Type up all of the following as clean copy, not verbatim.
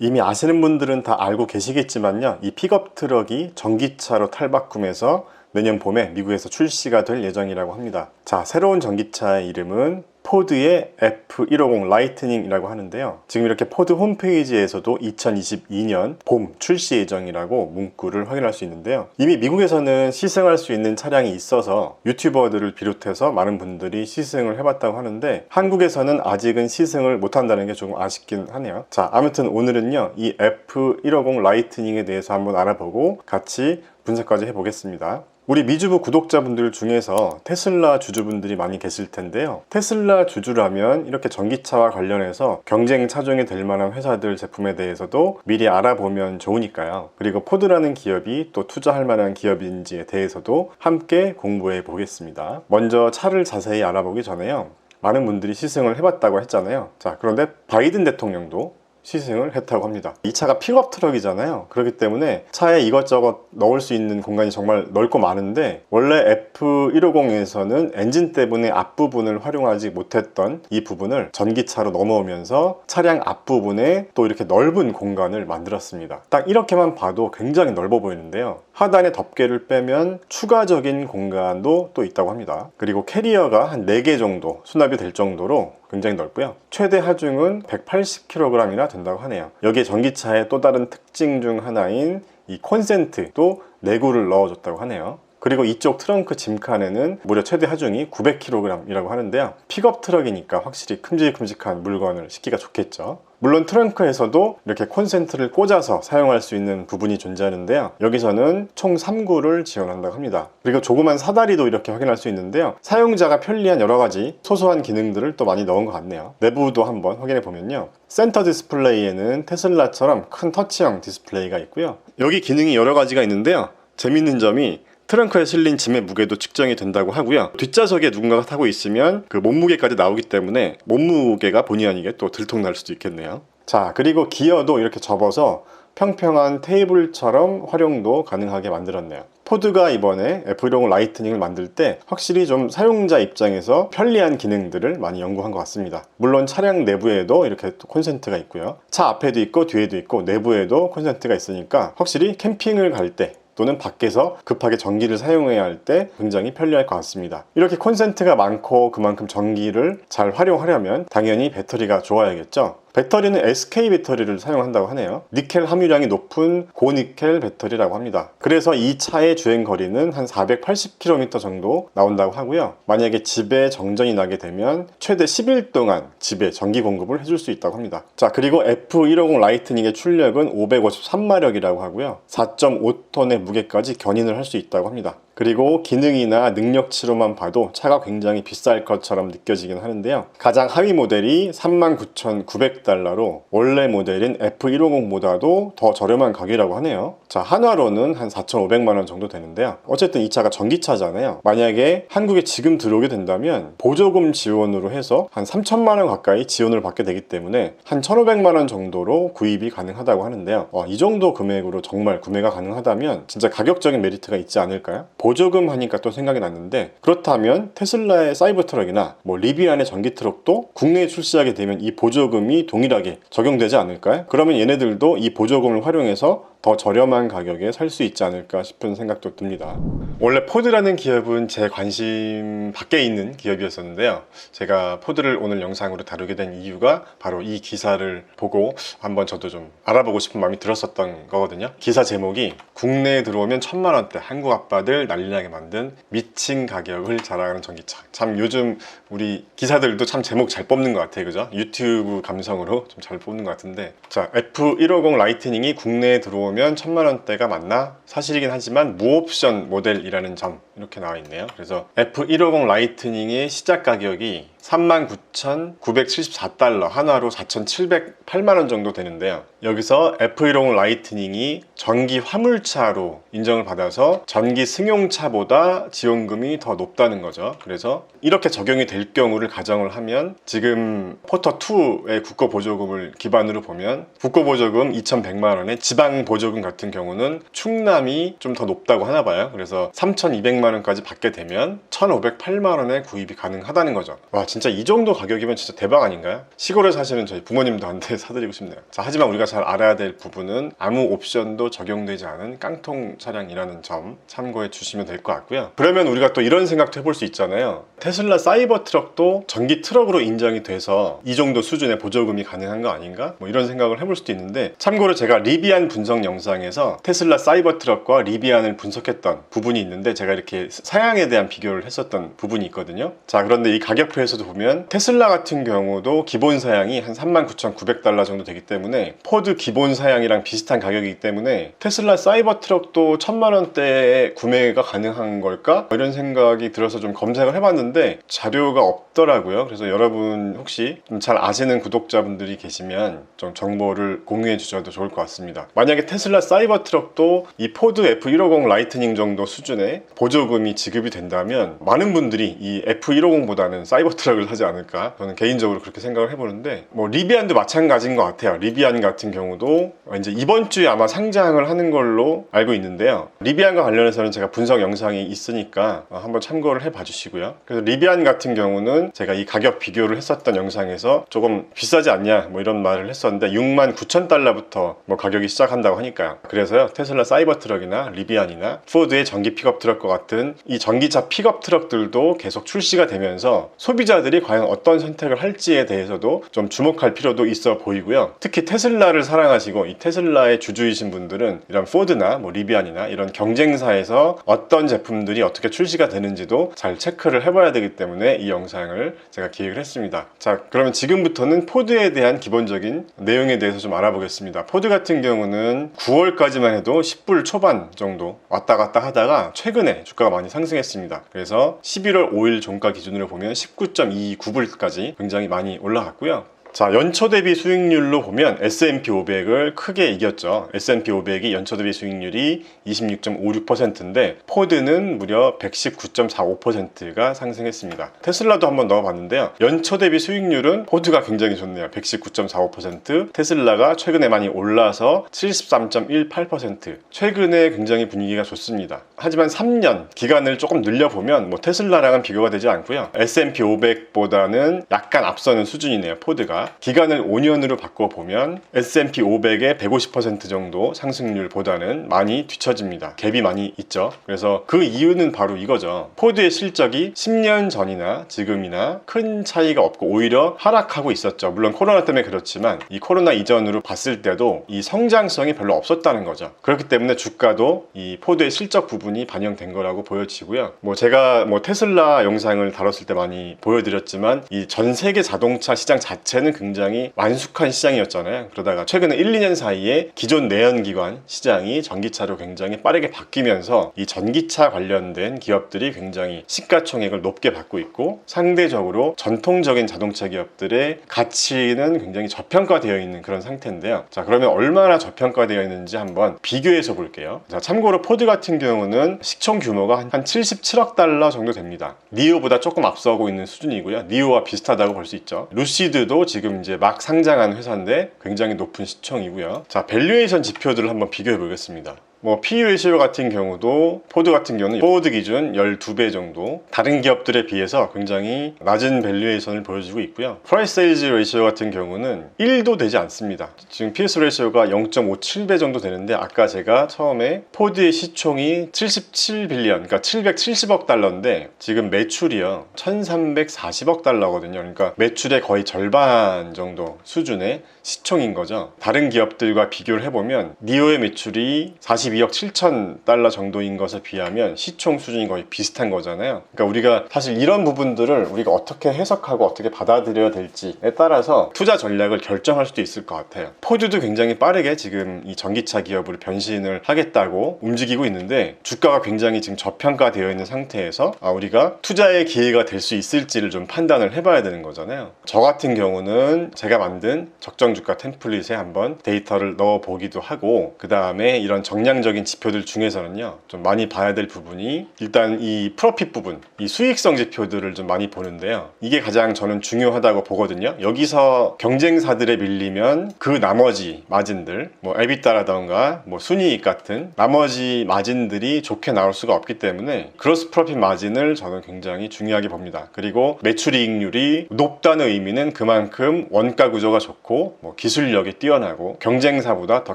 이미 아시는 분들은 다 알고 계시겠지만요, 이 픽업 트럭이 전기차로 탈바꿈해서 내년 봄에 미국에서 출시가 될 예정이라고 합니다. 자, 새로운 전기차의 이름은 포드의 F150 라이트닝이라고 하는데요, 지금 이렇게 포드 홈페이지에서도 2022년 봄 출시 예정이라고 문구를 확인할 수 있는데요, 이미 미국에서는 시승할 수 있는 차량이 있어서 유튜버들을 비롯해서 많은 분들이 시승을 해봤다고 하는데, 한국에서는 아직은 시승을 못한다는 게 조금 아쉽긴 하네요. 자, 아무튼 오늘은요, 이 F150 라이트닝에 대해서 한번 알아보고 같이 분석까지 해보겠습니다. 우리 미주부 구독자분들 중에서 테슬라 주주분들이 많이 계실 텐데요, 테슬라 주주라면 이렇게 전기차와 관련해서 경쟁 차종이 될 만한 회사들 제품에 대해서도 미리 알아보면 좋으니까요. 그리고 포드라는 기업이 또 투자할 만한 기업인지에 대해서도 함께 공부해 보겠습니다. 먼저 차를 자세히 알아보기 전에요, 많은 분들이 시승을 해봤다고 했잖아요. 자, 그런데 바이든 대통령도 시승을 했다고 합니다. 이 차가 픽업 트럭이잖아요. 그렇기 때문에 차에 이것저것 넣을 수 있는 공간이 정말 넓고 많은데, 원래 F150에서는 엔진 때문에 앞부분을 활용하지 못했던 이 부분을 전기차로 넘어오면서 차량 앞부분에 또 이렇게 넓은 공간을 만들었습니다. 딱 이렇게만 봐도 굉장히 넓어 보이는데요, 하단에 덮개를 빼면 추가적인 공간도 또 있다고 합니다. 그리고 캐리어가 한 4개 정도 수납이 될 정도로 굉장히 넓고요, 최대 하중은 180kg이나 된다고 하네요. 여기에 전기차의 또 다른 특징 중 하나인 이 콘센트도 내구를 넣어줬다고 하네요. 그리고 이쪽 트렁크 짐칸에는 무려 최대 하중이 900kg이라고 하는데요, 픽업 트럭이니까 확실히 큼직큼직한 물건을 싣기가 좋겠죠. 물론 트렁크에서도 이렇게 콘센트를 꽂아서 사용할 수 있는 부분이 존재하는데요, 여기서는 총 3구를 지원한다고 합니다. 그리고 조그만 사다리도 이렇게 확인할 수 있는데요, 사용자가 편리한 여러가지 소소한 기능들을 또 많이 넣은 것 같네요. 내부도 한번 확인해 보면요, 센터 디스플레이에는 테슬라처럼 큰 터치형 디스플레이가 있고요, 여기 기능이 여러 가지가 있는데요, 재밌는 점이 트렁크에 실린 짐의 무게도 측정이 된다고 하고요, 뒷좌석에 누군가가 타고 있으면 그 몸무게까지 나오기 때문에 몸무게가 본의 아니게 또 들통날 수도 있겠네요. 자, 그리고 기어도 이렇게 접어서 평평한 테이블처럼 활용도 가능하게 만들었네요. 포드가 이번에 F150 라이트닝을 만들 때 확실히 좀 사용자 입장에서 편리한 기능들을 많이 연구한 것 같습니다. 물론 차량 내부에도 이렇게 콘센트가 있고요, 차 앞에도 있고 뒤에도 있고 내부에도 콘센트가 있으니까 확실히 캠핑을 갈 때 또는 밖에서 급하게 전기를 사용해야 할 때 굉장히 편리할 것 같습니다. 이렇게 콘센트가 많고 그만큼 전기를 잘 활용하려면 당연히 배터리가 좋아야겠죠. 배터리는 SK 배터리를 사용한다고 하네요. 니켈 함유량이 높은 고니켈 배터리라고 합니다. 그래서 이 차의 주행 거리는 한 480km 정도 나온다고 하고요, 만약에 집에 정전이 나게 되면 최대 10일 동안 집에 전기 공급을 해줄 수 있다고 합니다. 자, 그리고 F150 라이트닝의 출력은 553마력이라고 하고요, 4.5톤의 무게까지 견인을 할 수 있다고 합니다. 그리고 기능이나 능력치로만 봐도 차가 굉장히 비쌀 것처럼 느껴지긴 하는데요, 가장 하위 모델이 39,900달러로 원래 모델인 F150보다도 더 저렴한 가격이라고 하네요. 자, 한화로는 한 4,500만원 정도 되는데요, 어쨌든 이 차가 전기차잖아요. 만약에 한국에 지금 들어오게 된다면 보조금 지원으로 해서 한 3,000만원 가까이 지원을 받게 되기 때문에 한 1,500만원 정도로 구입이 가능하다고 하는데요, 이 정도 금액으로 정말 구매가 가능하다면 진짜 가격적인 메리트가 있지 않을까요? 보조금 하니까 또 생각이 났는데, 그렇다면 테슬라의 사이버 트럭이나 리비안의 전기 트럭도 국내에 출시하게 되면 이 보조금이 동일하게 적용되지 않을까요? 그러면 얘네들도 이 보조금을 활용해서 더 저렴한 가격에 살 수 있지 않을까 싶은 생각도 듭니다. 원래 포드라는 기업은 제 관심 밖에 있는 기업이었었는데요, 제가 포드를 오늘 영상으로 다루게 된 이유가 바로 이 기사를 보고 한번 저도 좀 알아보고 싶은 마음이 들었었던 거거든요. 기사 제목이 국내에 들어오면 1,000만원대 한국 아빠들 난리나게 만든 미친 가격을 자랑하는 전기차. 참 요즘 우리 기사들도 참 제목 잘 뽑는 것 같아요, 그죠? 유튜브 감성으로 좀 잘 뽑는 것 같은데, 자, F150 라이트닝이 국내에 들어오면 1,000만원대가 맞나? 사실이긴 하지만 무옵션 모델이라는 점 이렇게 나와 있네요. 그래서 F150 라이트닝의 시작 가격이 39,974달러, 한화로 4,708만원 정도 되는데요, 여기서 F150 라이트닝이 전기 화물차로 인정을 받아서 전기 승용차보다 지원금이 더 높다는 거죠. 그래서 이렇게 적용이 될 경우를 가정을 하면 지금 포터2의 국고보조금을 기반으로 보면 국고보조금 2,100만원에 지방보조금 같은 경우는 충남이 좀 더 높다고 하나 봐요. 그래서 3,200만원 200만 원까지 받게 되면 1,508만 원에 구입이 가능하다는 거죠. 와, 진짜 이 정도 가격이면 진짜 대박 아닌가요? 시골에 사시는 저희 부모님도 한테 사드리고 싶네요. 자, 하지만 우리가 잘 알아야 될 부분은 아무 옵션도 적용되지 않은 깡통 차량이라는 점 참고해 주시면 될 것 같고요. 그러면 우리가 또 이런 생각도 해볼 수 있잖아요. 테슬라 사이버 트럭도 전기 트럭으로 인정이 돼서 이 정도 수준의 보조금이 가능한 거 아닌가? 뭐 이런 생각을 해볼 수도 있는데, 참고로 제가 리비안 분석 영상에서 테슬라 사이버 트럭과 리비안을 분석했던 부분이 있는데 제가 이렇게 사양에 대한 비교를 했었던 부분이 있거든요. 자, 그런데 이 가격표에서도 보면 테슬라 같은 경우도 기본 사양이 한 39,900달러 정도 되기 때문에 포드 기본 사양이랑 비슷한 가격이기 때문에 테슬라 사이버 트럭도 1,000만 원대에 구매가 가능한 걸까? 이런 생각이 들어서 좀 검색을 해봤는데 자료가 없더라고요. 그래서 여러분 혹시 좀 잘 아시는 구독자분들이 계시면 좀 정보를 공유해 주셔도 좋을 것 같습니다. 만약에 테슬라 사이버 트럭도 이 포드 F150 라이트닝 정도 수준의 보조금이 지급이 된다면 많은 분들이 이 F150보다는 사이버 트럭을 사지 않을까, 저는 개인적으로 그렇게 생각을 해보는데, 뭐 리비안도 마찬가지인 것 같아요. 리비안 같은 경우도 이제 이번 주에 아마 상장을 하는 걸로 알고 있는데요. 리비안과 관련해서는 제가 분석 영상이 있으니까 한번 참고를 해봐 주시고요. 그래서 리비안 같은 경우는 제가 이 가격 비교를 했었던 영상에서 조금 비싸지 않냐 뭐 이런 말을 했었는데 69,000달러부터 뭐 가격이 시작한다고 하니까요. 그래서요, 테슬라 사이버 트럭이나 리비안이나 포드의 전기 픽업 트럭과 같은 이 전기차 픽업 트럭들도 계속 출시가 되면서 소비자들이 과연 어떤 선택을 할지에 대해서도 좀 주목할 필요도 있어 보이고요. 특히 테슬라를 사랑하시고 이 테슬라의 주주이신 분들은 이런 포드나 뭐 리비안이나 이런 경쟁사에서 어떤 제품들이 어떻게 출시가 되는지도 잘 체크를 해봐야 되기 때문에 이 영상을 제가 기획을 했습니다. 자, 그러면 지금부터는 포드에 대한 기본적인 내용에 대해서 좀 알아보겠습니다. 포드 같은 경우는 9월까지만 해도 10불 초반 정도 왔다 갔다 하다가 최근에 주가가 많이 상승했습니다. 그래서 11월 5일 종가 기준으로 보면 19.29불까지 굉장히 많이 올라갔고요. 자, 연초 대비 수익률로 보면 S&P 500을 크게 이겼죠. S&P 500이 연초 대비 수익률이 26.56%인데 포드는 무려 119.45%가 상승했습니다. 테슬라도 한번 넣어봤는데요. 연초 대비 수익률은 포드가 굉장히 좋네요. 119.45%, 테슬라가 최근에 많이 올라서 73.18%. 최근에 굉장히 분위기가 좋습니다. 하지만 3년 기간을 조금 늘려보면 뭐 테슬라랑은 비교가 되지 않고요. S&P 500보다는 약간 앞서는 수준이네요. 포드가. 기간을 5년으로 바꿔보면 S&P 500의 150% 정도 상승률보다는 많이 뒤처집니다. 갭이 많이 있죠. 그래서 그 이유는 바로 이거죠. 포드의 실적이 10년 전이나 지금이나 큰 차이가 없고 오히려 하락하고 있었죠. 물론 코로나 때문에 그렇지만 이 코로나 이전으로 봤을 때도 이 성장성이 별로 없었다는 거죠. 그렇기 때문에 주가도 이 포드의 실적 부분이 반영된 거라고 보여지고요. 뭐 제가 뭐 테슬라 영상을 다뤘을 때 많이 보여드렸지만 이 전 세계 자동차 시장 자체는 굉장히 완숙한 시장이었잖아요. 그러다가 최근에 1, 2년 사이에 기존 내연기관 시장이 전기차로 굉장히 빠르게 바뀌면서 이 전기차 관련된 기업들이 굉장히 시가총액을 높게 받고 있고 상대적으로 전통적인 자동차 기업들의 가치는 굉장히 저평가되어 있는 그런 상태인데요. 자, 그러면 얼마나 저평가되어 있는지 한번 비교해서 볼게요. 자, 참고로 포드 같은 경우는 시총 규모가 한 77억 달러 정도 됩니다. 니오보다 조금 앞서고 있는 수준이고요. 니오와 비슷하다고 볼 수 있죠. 루시드도 지금 이제 막 상장한 회사인데 굉장히 높은 시총이고요. 자, 밸류에이션 지표들을 한번 비교해 보겠습니다. 뭐 PE 레이시오 같은 경우도 포드 같은 경우는 포드 기준 12배 정도 다른 기업들에 비해서 굉장히 낮은 밸류에이션을 보여주고 있고요. 프라이스 세일즈 레이시오 같은 경우는 1도 되지 않습니다. 지금 PS 레이시오가 0.57배 정도 되는데 아까 제가 처음에 포드의 시총이 77빌리언, 그러니까 770억 달러인데 지금 매출이요 1340억 달러거든요. 그러니까 매출의 거의 절반 정도 수준의 시총인 거죠. 다른 기업들과 비교를 해보면 니오의 매출이 42억 7천 달러 정도인 것에 비하면 시총 수준이 거의 비슷한 거잖아요. 그러니까 우리가 사실 이런 부분들을 우리가 어떻게 해석하고 어떻게 받아들여야 될지에 따라서 투자 전략을 결정할 수도 있을 것 같아요. 포드도 굉장히 빠르게 지금 이 전기차 기업으로 변신을 하겠다고 움직이고 있는데 주가가 굉장히 지금 저평가되어 있는 상태에서 우리가 투자의 기회가 될 수 있을지를 좀 판단을 해봐야 되는 거잖아요. 저 같은 경우는 제가 만든 적정 주가 템플릿에 한번 데이터를 넣어 보기도 하고 그 다음에 이런 정량 정상적인 지표들 중에서는요, 좀 많이 봐야 될 부분이 일단 이 프로핏 부분, 이 수익성 지표들을 좀 많이 보는데요. 이게 가장 저는 중요하다고 보거든요. 여기서 경쟁사들에 밀리면 그 나머지 마진들, 뭐 에비타라던가 뭐 순이익 같은 나머지 마진들이 좋게 나올 수가 없기 때문에 그로스 프로핏 마진을 저는 굉장히 중요하게 봅니다. 그리고 매출이익률이 높다는 의미는 그만큼 원가 구조가 좋고 뭐 기술력이 뛰어나고 경쟁사보다 더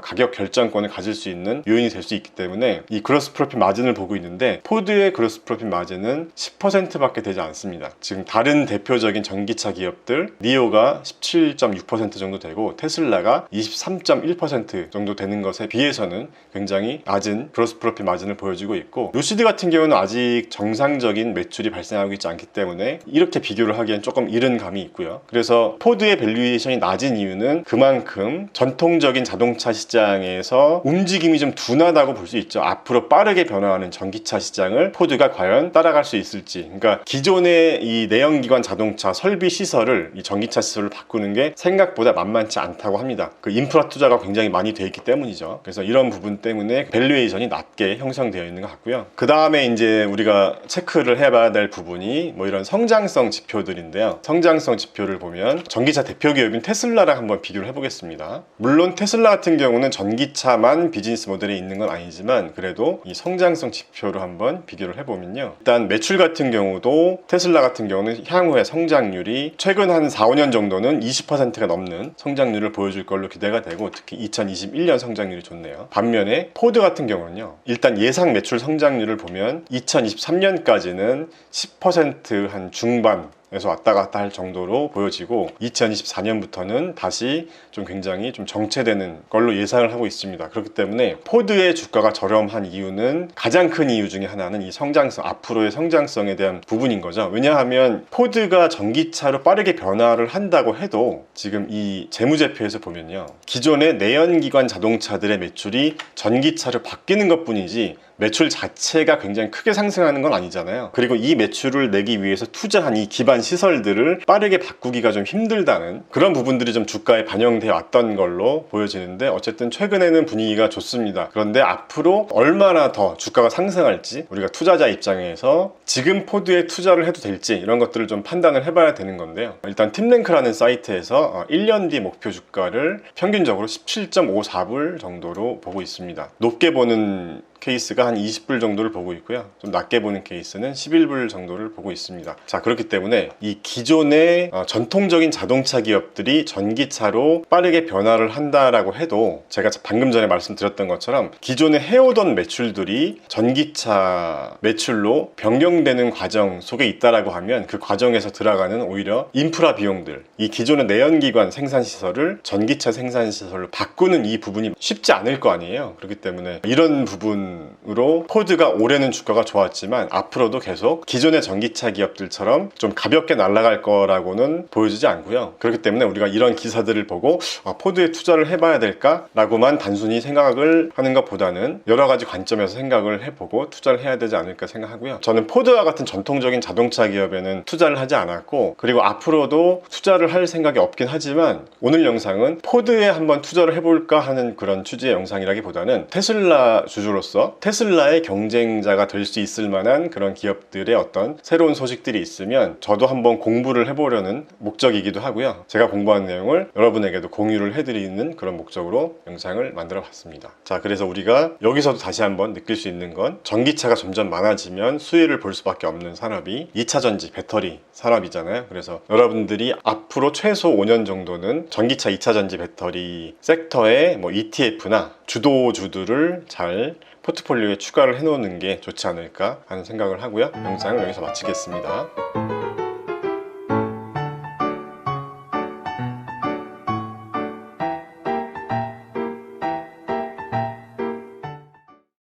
가격 결정권을 가질 수 있는 요인이 될 수 있기 때문에 이 그로스 프로핏 마진을 보고 있는데, 포드의 그로스 프로핏 마진은 10%밖에 되지 않습니다. 지금 다른 대표적인 전기차 기업들 니오가 17.6% 정도 되고 테슬라가 23.1% 정도 되는 것에 비해서는 굉장히 낮은 그로스 프로핏 마진을 보여주고 있고, 루시드 같은 경우는 아직 정상적인 매출이 발생하고 있지 않기 때문에 이렇게 비교를 하기엔 조금 이른 감이 있고요. 그래서 포드의 밸류에이션이 낮은 이유는 그만큼 전통적인 자동차 시장에서 움직임이 좀 둔하다고 볼 수 있죠. 앞으로 빠르게 변화하는 전기차 시장을 포드가 과연 따라갈 수 있을지, 그러니까 기존의 이 내연기관 자동차 설비 시설을 이 전기차 시설을 바꾸는 게 생각보다 만만치 않다고 합니다. 그 인프라 투자가 굉장히 많이 돼 있기 때문이죠. 그래서 이런 부분 때문에 밸류에이션이 낮게 형성되어 있는 것 같고요. 그 다음에 이제 우리가 체크를 해봐야 될 부분이 뭐 이런 성장성 지표들인데요. 성장성 지표를 보면 전기차 대표 기업인 테슬라랑 한번 비교를 해보겠습니다. 물론 테슬라 같은 경우는 전기차만 비즈니스 모델에 있는 건 아니지만 그래도 이 성장성 지표로 한번 비교를 해보면요, 일단 매출 같은 경우도 테슬라 같은 경우는 향후에 성장률이 최근 한 4, 5년 정도는 20%가 넘는 성장률을 보여줄 걸로 기대가 되고, 특히 2021년 성장률이 좋네요. 반면에 포드 같은 경우는요, 일단 예상 매출 성장률을 보면 2023년까지는 10% 한 중반 에서 왔다 갔다 할 정도로 보여지고 2024년부터는 다시 좀 굉장히 좀 정체되는 걸로 예상을 하고 있습니다. 그렇기 때문에 포드의 주가가 저렴한 이유는, 가장 큰 이유 중에 하나는 이 성장성, 앞으로의 성장성에 대한 부분인 거죠. 왜냐하면 포드가 전기차로 빠르게 변화를 한다고 해도 지금 이 재무제표에서 보면요, 기존의 내연기관 자동차들의 매출이 전기차로 바뀌는 것 뿐이지 매출 자체가 굉장히 크게 상승하는 건 아니잖아요. 그리고 이 매출을 내기 위해서 투자한 이 기반 시설들을 빠르게 바꾸기가 좀 힘들다는 그런 부분들이 좀 주가에 반영되어 왔던 걸로 보여지는데, 어쨌든 최근에는 분위기가 좋습니다. 그런데 앞으로 얼마나 더 주가가 상승할지 우리가 투자자 입장에서 지금 포드에 투자를 해도 될지 이런 것들을 좀 판단을 해봐야 되는 건데요. 일단 팀랭크라는 사이트에서 1년 뒤 목표 주가를 평균적으로 17.54불 정도로 보고 있습니다. 높게 보는 케이스가 한 20불 정도를 보고 있고요. 좀 낮게 보는 케이스는 11불 정도를 보고 있습니다. 자, 그렇기 때문에 이 기존의 전통적인 자동차 기업들이 전기차로 빠르게 변화를 한다라고 해도, 제가 방금 전에 말씀드렸던 것처럼 기존에 해오던 매출들이 전기차 매출로 변경되는 과정 속에 있다라고 하면 그 과정에서 들어가는 오히려 인프라 비용들, 이 기존의 내연기관 생산시설을 전기차 생산시설로 바꾸는 이 부분이 쉽지 않을 거 아니에요. 그렇기 때문에 이런 부분으로 포드가 올해는 주가가 좋았지만 앞으로도 계속 기존의 전기차 기업들처럼 좀 가볍게 날아갈 거라고는 보여지지 않고요. 그렇기 때문에 우리가 이런 기사들을 보고 포드에 투자를 해봐야 될까라고만 단순히 생각을 하는 것보다는 여러 가지 관점에서 생각을 해보고 투자를 해야 되지 않을까 생각하고요. 저는 포드와 같은 전통적인 자동차 기업에는 투자를 하지 않았고, 그리고 앞으로도 투자를 할 생각이 없긴 하지만 오늘 영상은 포드에 한번 투자를 해볼까 하는 그런 취지의 영상이라기보다는 테슬라 주주로서 테슬라의 경쟁자가 될 수 있을 만한 그런 기업들의 어떤 새로운 소식들이 있으면 저도 한번 공부를 해보려는 목적이기도 하고요. 제가 공부한 내용을 여러분에게도 공유를 해드리는 그런 목적으로 영상을 만들어 봤습니다. 자, 그래서 우리가 여기서도 다시 한번 느낄 수 있는 건, 전기차가 점점 많아지면 수혜를 볼 수밖에 없는 산업이 2차전지 배터리 산업이잖아요. 그래서 여러분들이 앞으로 최소 5년 정도는 전기차 2차전지 배터리 섹터의 뭐 ETF나 주도주들을 잘 포트폴리오에 추가를 해놓는 게 좋지 않을까 하는 생각을 하고요. 영상을 여기서 마치겠습니다.